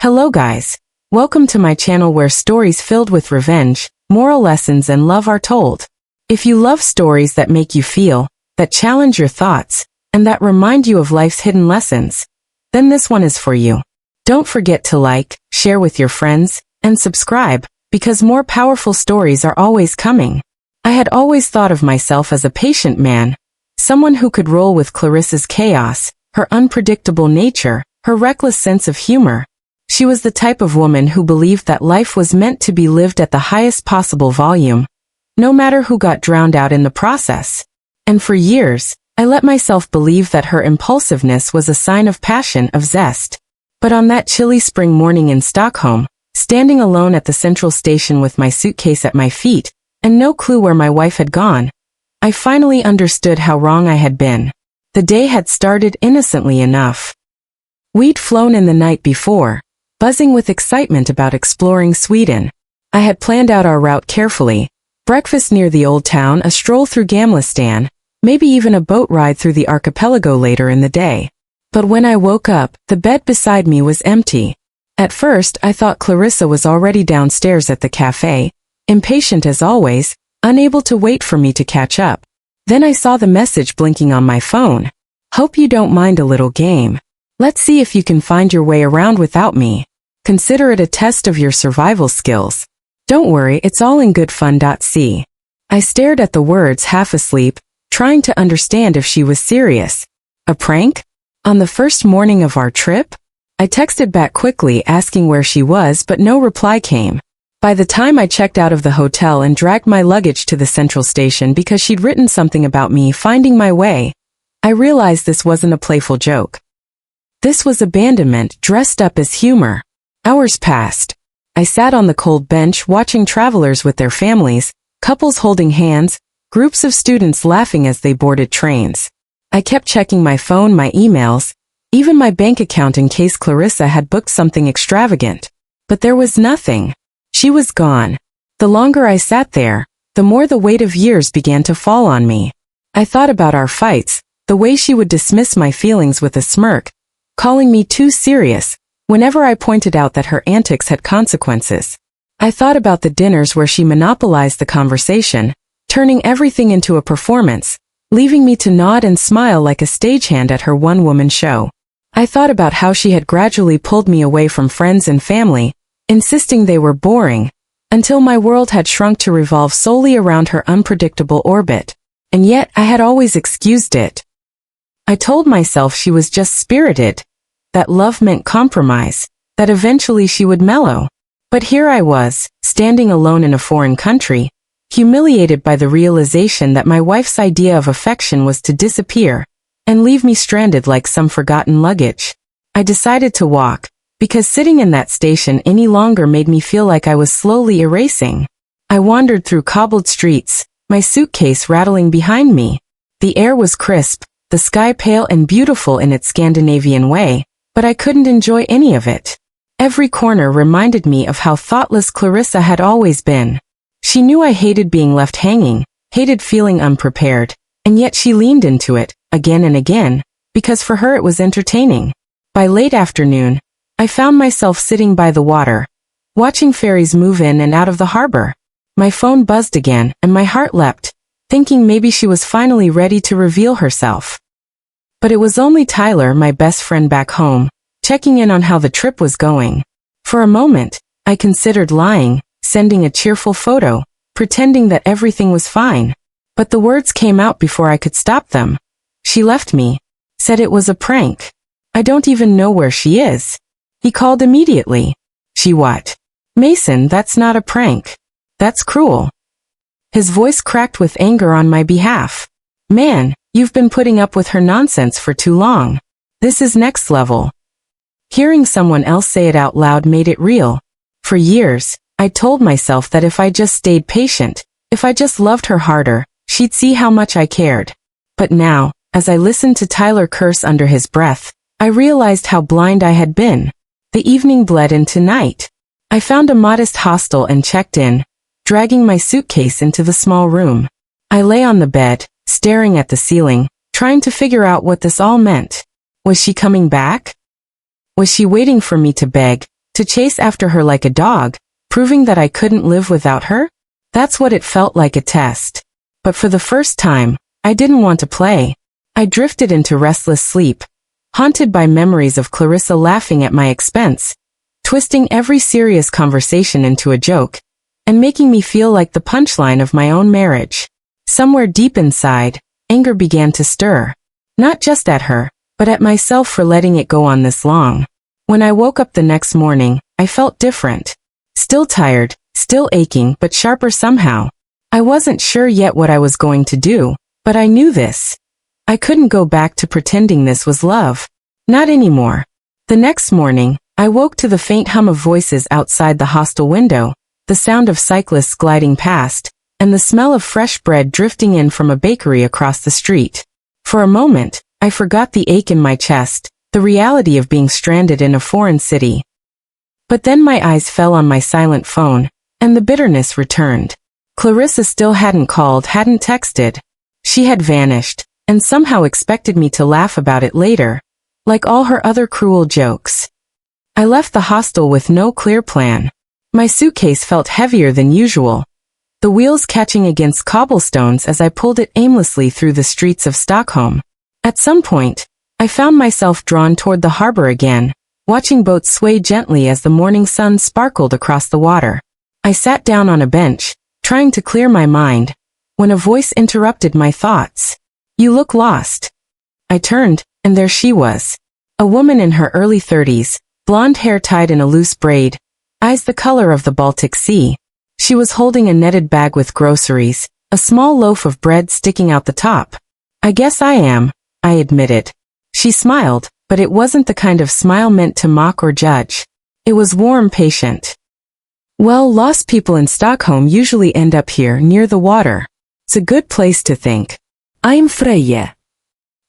Hello guys. Welcome to my channel where stories filled with revenge, moral lessons and love are told. If you love stories that make you feel, that challenge your thoughts, and that remind you of life's hidden lessons, then this one is for you. Don't forget to like, share with your friends, and subscribe, because more powerful stories are always coming. I had always thought of myself as a patient man, someone who could roll with Clarissa's chaos, her unpredictable nature, her reckless sense of humor. She was the type of woman who believed that life was meant to be lived at the highest possible volume, no matter who got drowned out in the process. And for years, I let myself believe that her impulsiveness was a sign of passion, of zest. But on that chilly spring morning in Stockholm, standing alone at the central station with my suitcase at my feet, and no clue where my wife had gone, I finally understood how wrong I had been. The day had started innocently enough. We'd flown in the night before, buzzing with excitement about exploring Sweden. I had planned out our route carefully, breakfast near the old town, a stroll through Gamla, maybe even a boat ride through the archipelago later in the day. But when I woke up, the bed beside me was empty. At first, I thought Clarissa was already downstairs at the cafe, impatient as always, unable to wait for me to catch up. Then I saw the message blinking on my phone. Hope you don't mind a little game. Let's see if you can find your way around without me. Consider it a test of your survival skills. Don't worry, it's all in good fun. See. I stared at the words half asleep, trying to understand if she was serious. A prank? On the first morning of our trip? I texted back quickly asking where she was, but no reply came. By the time I checked out of the hotel and dragged my luggage to the central station because she'd written something about me finding my way, I realized this wasn't a playful joke. This was abandonment dressed up as humor. Hours passed. I sat on the cold bench watching travelers with their families, couples holding hands, groups of students laughing as they boarded trains. I kept checking my phone, my emails, even my bank account in case Clarissa had booked something extravagant. But there was nothing. She was gone. The longer I sat there, the more the weight of years began to fall on me. I thought about our fights, the way she would dismiss my feelings with a smirk, calling me too serious whenever I pointed out that her antics had consequences. I thought about the dinners where she monopolized the conversation, turning everything into a performance, leaving me to nod and smile like a stagehand at her one-woman show. I thought about how she had gradually pulled me away from friends and family, insisting they were boring, until my world had shrunk to revolve solely around her unpredictable orbit. And yet I had always excused it. I told myself she was just spirited, that love meant compromise, that eventually she would mellow. But here I was, standing alone in a foreign country, humiliated by the realization that my wife's idea of affection was to disappear and leave me stranded like some forgotten luggage. I decided to walk, because sitting in that station any longer made me feel like I was slowly erasing. I wandered through cobbled streets, my suitcase rattling behind me. The air was crisp, the sky pale and beautiful in its Scandinavian way, but I couldn't enjoy any of it. Every corner reminded me of how thoughtless Clarissa had always been. She knew I hated being left hanging, hated feeling unprepared, and yet she leaned into it, again and again, because for her it was entertaining. By late afternoon, I found myself sitting by the water, watching ferries move in and out of the harbor. My phone buzzed again, and my heart leapt, thinking maybe she was finally ready to reveal herself. But it was only Tyler, my best friend back home, checking in on how the trip was going. For a moment, I considered lying, sending a cheerful photo, pretending that everything was fine. But the words came out before I could stop them. She left me, said it was a prank. I don't even know where she is. He called immediately. She what? Mason, that's not a prank. That's cruel. His voice cracked with anger on my behalf. Man, you've been putting up with her nonsense for too long. This is next level. Hearing someone else say it out loud made it real. For years, I told myself that if I just stayed patient, if I just loved her harder, she'd see how much I cared. But now, as I listened to Tyler curse under his breath, I realized how blind I had been. The evening bled into night. I found a modest hostel and checked in, dragging my suitcase into the small room. I lay on the bed, staring at the ceiling, trying to figure out what this all meant. Was she coming back? Was she waiting for me to beg, To chase after her like a dog, proving that I couldn't live without her? That's what it felt like, a test. But for the first time, I didn't want to play. I drifted into restless sleep, haunted by memories of Clarissa laughing at my expense, twisting every serious conversation into a joke, and making me feel like the punchline of my own marriage. Somewhere deep inside, anger began to stir. Not just at her, but at myself for letting it go on this long. When I woke up the next morning, I felt different. Still tired, still aching, but sharper somehow. I wasn't sure yet what I was going to do, but I knew this. I couldn't go back to pretending this was love. Not anymore. The next morning, I woke to the faint hum of voices outside the hostel window, the sound of cyclists gliding past, and the smell of fresh bread drifting in from a bakery across the street. For a moment, I forgot the ache in my chest, the reality of being stranded in a foreign city. But then my eyes fell on my silent phone, and the bitterness returned. Clarissa still hadn't called, hadn't texted. She had vanished, and somehow expected me to laugh about it later, like all her other cruel jokes. I left the hostel with no clear plan. My suitcase felt heavier than usual, the wheels catching against cobblestones as I pulled it aimlessly through the streets of Stockholm. At some point, I found myself drawn toward the harbor again, watching boats sway gently as the morning sun sparkled across the water. I sat down on a bench, trying to clear my mind, when a voice interrupted my thoughts. "You look lost." I turned, and there she was. A woman in her early 30s, blonde hair tied in a loose braid, eyes the color of the Baltic Sea. She was holding a netted bag with groceries, a small loaf of bread sticking out the top. "I guess I am," I admitted. She smiled, but it wasn't the kind of smile meant to mock or judge. It was warm, patient. "Well, lost people in Stockholm usually end up here, near the water. It's a good place to think." "I'm Freya."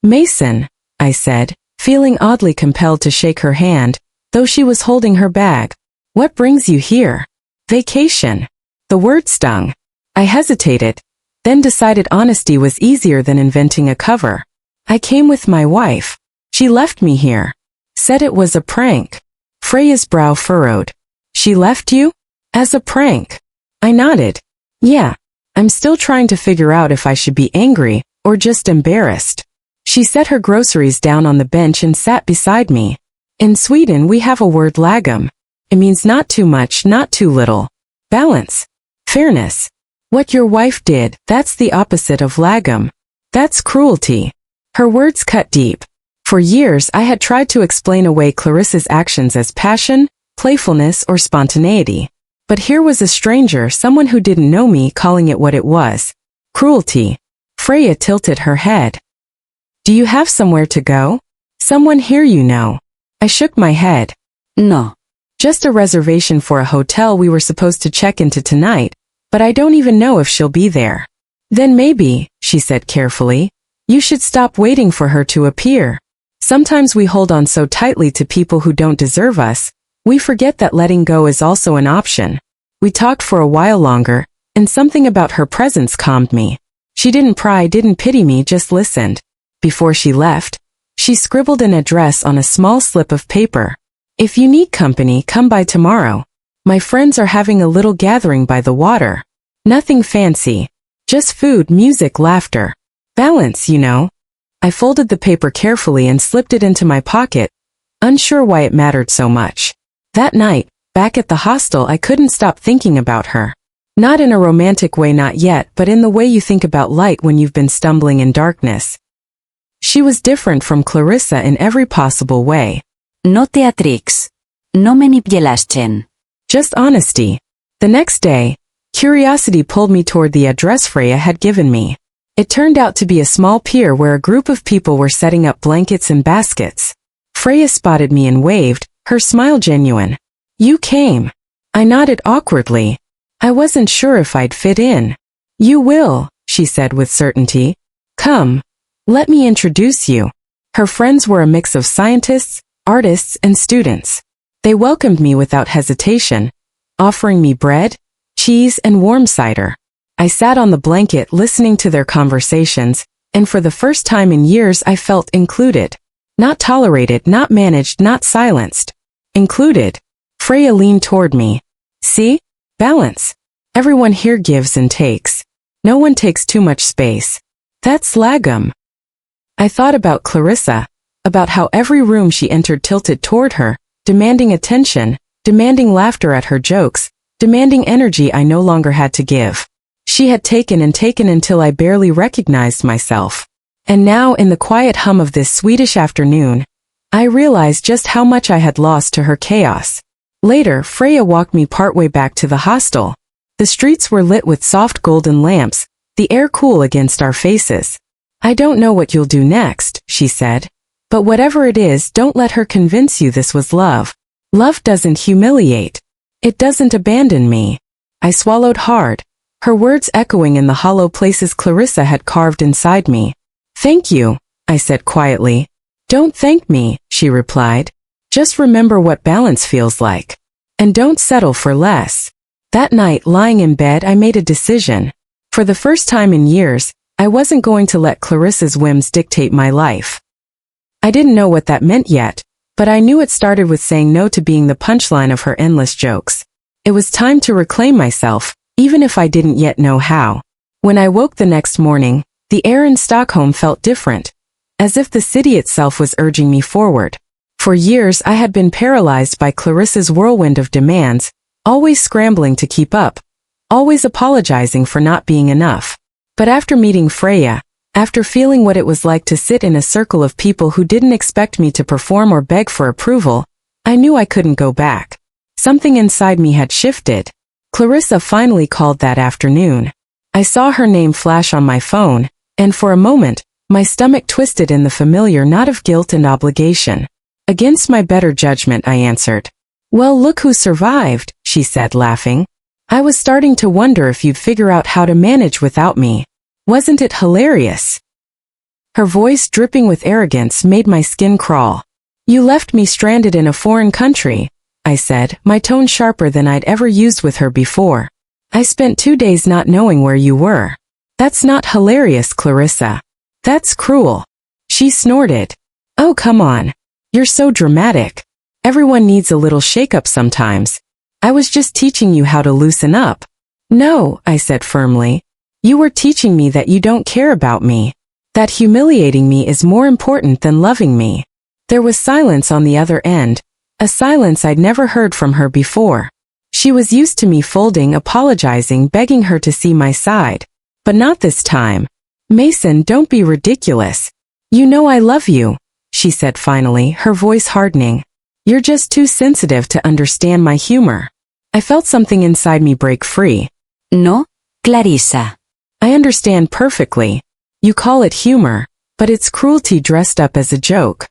"Mason," I said, feeling oddly compelled to shake her hand, though she was holding her bag. "What brings you here?" "Vacation." The word stung. I hesitated, then decided honesty was easier than inventing a cover. "I came with my wife. She left me here. Said it was a prank." Freya's brow furrowed. "She left you? As a prank?" I nodded. "Yeah. I'm still trying to figure out if I should be angry, or just embarrassed." She set her groceries down on the bench and sat beside me. In Sweden we have a word lagom. It means not too much, not too little. Balance. Fairness. What your wife did, that's the opposite of lagom. That's cruelty. Her words cut deep. For years I had tried to explain away Clarissa's actions as passion, playfulness, or spontaneity. But here was a stranger, someone who didn't know me, calling it what it was. Cruelty. Freya tilted her head. "Do you have somewhere to go? Someone here you know?" I shook my head. "No. Just a reservation for a hotel we were supposed to check into tonight, but I don't even know if she'll be there." "Then maybe," she said carefully, "you should stop waiting for her to appear. Sometimes we hold on so tightly to people who don't deserve us, we forget that letting go is also an option." We talked for a while longer, and something about her presence calmed me. She didn't pry, didn't pity me, just listened. Before she left, she scribbled an address on a small slip of paper. "If you need company, come by tomorrow. My friends are having a little gathering by the water. Nothing fancy. Just food, music, laughter. Balance, you know." I folded the paper carefully and slipped it into my pocket, unsure why it mattered so much. That night, back at the hostel, I couldn't stop thinking about her. Not in a romantic way, not yet, but in the way you think about light when you've been stumbling in darkness. She was different from Clarissa in every possible way. No teatrix. No manipulation. Just honesty. The next day, curiosity pulled me toward the address Freya had given me. It turned out to be a small pier where a group of people were setting up blankets and baskets. Freya spotted me and waved, her smile genuine. "You came." I nodded awkwardly. I wasn't sure if I'd fit in. "You will," she said with certainty. "Come. Let me introduce you." Her friends were a mix of scientists, artists, and students. They welcomed me without hesitation, offering me bread, cheese, and warm cider. I sat on the blanket listening to their conversations, and for the first time in years I felt included. Not tolerated, not managed, not silenced. Included. Freya leaned toward me. See? Balance. Everyone here gives and takes. No one takes too much space. That's lagom. I thought about Clarissa, about how every room she entered tilted toward her, demanding attention, demanding laughter at her jokes, demanding energy I no longer had to give. She had taken and taken until I barely recognized myself. And now, in the quiet hum of this Swedish afternoon, I realized just how much I had lost to her chaos. Later, Freya walked me partway back to the hostel. The streets were lit with soft golden lamps, the air cool against our faces. I don't know what you'll do next, she said. But whatever it is, don't let her convince you this was love. Love doesn't humiliate. It doesn't abandon me. I swallowed hard, her words echoing in the hollow places Clarissa had carved inside me. Thank you, I said quietly. Don't thank me, she replied. Just remember what balance feels like. And don't settle for less. That night, lying in bed, I made a decision. For the first time in years, I wasn't going to let Clarissa's whims dictate my life. I didn't know what that meant yet, but I knew it started with saying no to being the punchline of her endless jokes. It was time to reclaim myself, even if I didn't yet know how. When I woke the next morning, the air in Stockholm felt different, as if the city itself was urging me forward. For years I had been paralyzed by Clarissa's whirlwind of demands, always scrambling to keep up, always apologizing for not being enough. But after meeting Freya, after feeling what it was like to sit in a circle of people who didn't expect me to perform or beg for approval, I knew I couldn't go back. Something inside me had shifted. Clarissa finally called that afternoon. I saw her name flash on my phone, and for a moment, my stomach twisted in the familiar knot of guilt and obligation. Against my better judgment, I answered. Well, look who survived, she said, laughing. I was starting to wonder if you'd figure out how to manage without me. Wasn't it hilarious? Her voice, dripping with arrogance, made my skin crawl. You left me stranded in a foreign country, I said, my tone sharper than I'd ever used with her before. I spent 2 days not knowing where you were. That's not hilarious, Clarissa. That's cruel. She snorted. Oh, come on. You're so dramatic. Everyone needs a little shake-up sometimes. I was just teaching you how to loosen up. No, I said firmly. You were teaching me that you don't care about me. That humiliating me is more important than loving me. There was silence on the other end, a silence I'd never heard from her before. She was used to me folding, apologizing, begging her to see my side. But not this time. Mason, don't be ridiculous. You know I love you, she said finally, her voice hardening. You're just too sensitive to understand my humor. I felt something inside me break free. No, Clarissa. I understand perfectly. You call it humor, but it's cruelty dressed up as a joke.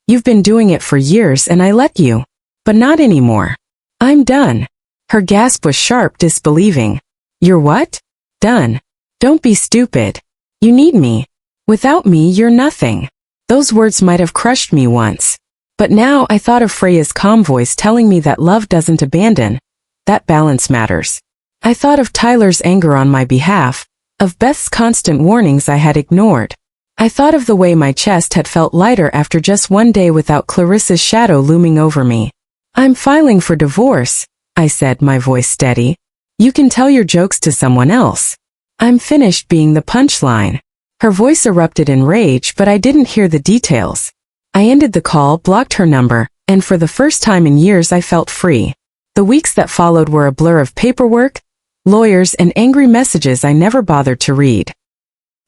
You've been doing it for years and I let you. But not anymore. I'm done. Her gasp was sharp, disbelieving. You're what? Done. Don't be stupid. You need me. Without me, you're nothing. Those words might have crushed me once. But now I thought of Freya's calm voice telling me that love doesn't abandon, that balance matters. I thought of Tyler's anger on my behalf, of Beth's constant warnings I had ignored. I thought of the way my chest had felt lighter after just one day without Clarissa's shadow looming over me. I'm filing for divorce, I said, my voice steady. You can tell your jokes to someone else. I'm finished being the punchline. Her voice erupted in rage, but I didn't hear the details. I ended the call, blocked her number, and for the first time in years I felt free. The weeks that followed were a blur of paperwork, lawyers, and angry messages I never bothered to read.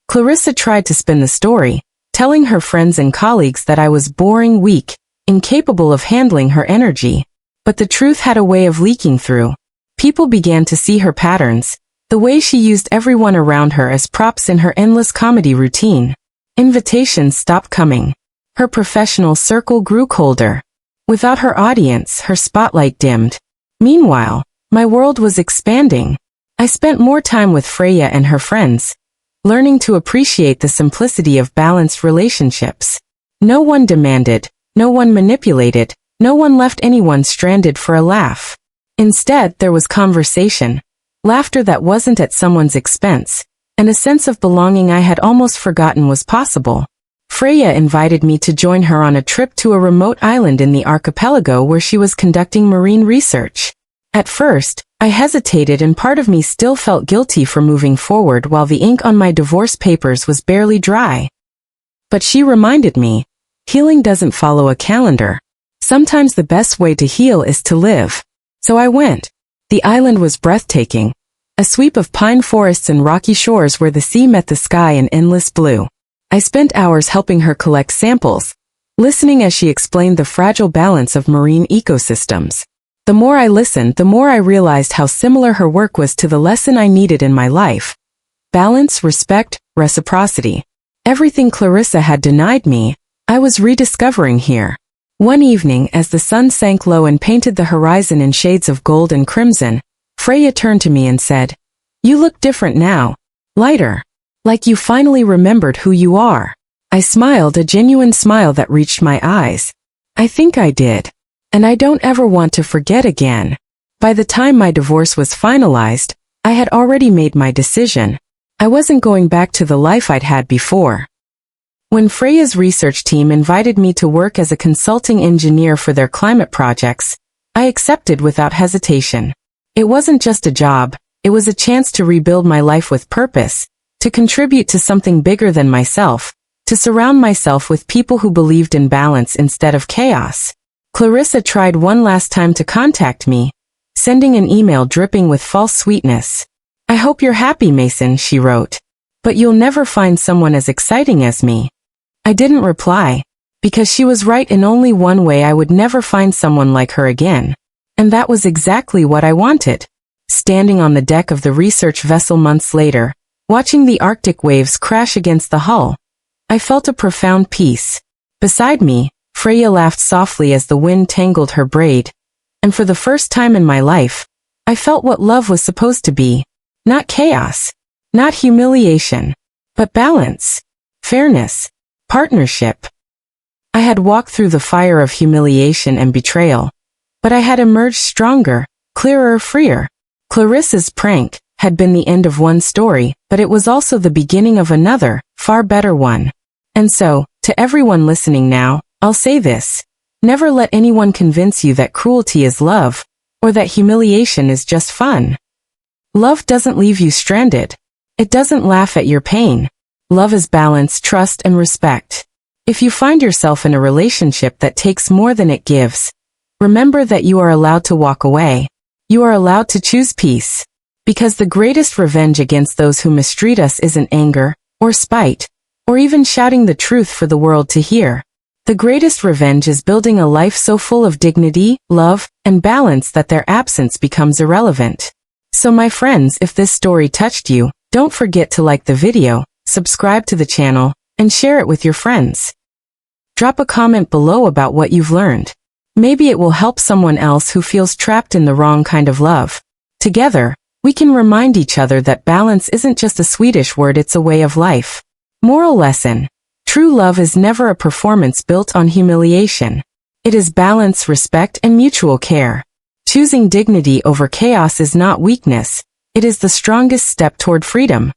Clarissa tried to spin the story, telling her friends and colleagues that I was boring, weak, incapable of handling her energy. But the truth had a way of leaking through. People began to see her patterns, the way she used everyone around her as props in her endless comedy routine. Invitations stopped coming. Her professional circle grew colder. Without her audience, her spotlight dimmed. Meanwhile, my world was expanding. I spent more time with Freya and her friends, learning to appreciate the simplicity of balanced relationships. No one demanded, no one manipulated, no one left anyone stranded for a laugh. Instead, there was conversation, laughter that wasn't at someone's expense, and a sense of belonging I had almost forgotten was possible. Freya invited me to join her on a trip to a remote island in the archipelago where she was conducting marine research. At first, I hesitated and part of me still felt guilty for moving forward while the ink on my divorce papers was barely dry. But she reminded me, healing doesn't follow a calendar. Sometimes the best way to heal is to live. So I went. The island was breathtaking. A sweep of pine forests and rocky shores where the sea met the sky in endless blue. I spent hours helping her collect samples, listening as she explained the fragile balance of marine ecosystems. The more I listened, the more I realized how similar her work was to the lesson I needed in my life. Balance, respect, reciprocity. Everything Clarissa had denied me, I was rediscovering here. One evening, as the sun sank low and painted the horizon in shades of gold and crimson, Freya turned to me and said, "You look different now. Lighter. Like you finally remembered who you are." I smiled, a genuine smile that reached my eyes. I think I did. And I don't ever want to forget again. By the time my divorce was finalized, I had already made my decision. I wasn't going back to the life I'd had before. When Freya's research team invited me to work as a consulting engineer for their climate projects, I accepted without hesitation. It wasn't just a job, it was a chance to rebuild my life with purpose, to contribute to something bigger than myself, to surround myself with people who believed in balance instead of chaos. Clarissa tried one last time to contact me, sending an email dripping with false sweetness. "I hope you're happy, Mason," she wrote. "But you'll never find someone as exciting as me." I didn't reply, because she was right in only one way: I would never find someone like her again. And that was exactly what I wanted. Standing on the deck of the research vessel months later, watching the Arctic waves crash against the hull, I felt a profound peace. Beside me, Freya laughed softly as the wind tangled her braid, and for the first time in my life, I felt what love was supposed to be. Not chaos, not humiliation, but balance, fairness, partnership. I had walked through the fire of humiliation and betrayal, but I had emerged stronger, clearer, freer. Clarissa's prank had been the end of one story, but it was also the beginning of another, far better one. And so, to everyone listening now, I'll say this: never let anyone convince you that cruelty is love, or that humiliation is just fun. Love doesn't leave you stranded. It doesn't laugh at your pain. Love is balance, trust, and respect. If you find yourself in a relationship that takes more than it gives, remember that you are allowed to walk away. You are allowed to choose peace. Because the greatest revenge against those who mistreat us isn't anger, or spite, or even shouting the truth for the world to hear. The greatest revenge is building a life so full of dignity, love, and balance that their absence becomes irrelevant. So my friends, if this story touched you, don't forget to like the video, subscribe to the channel, and share it with your friends. Drop a comment below about what you've learned. Maybe it will help someone else who feels trapped in the wrong kind of love. Together, we can remind each other that balance isn't just a Swedish word, it's a way of life. Moral lesson: true love is never a performance built on humiliation. It is balance, respect, and mutual care. Choosing dignity over chaos is not weakness, it is the strongest step toward freedom.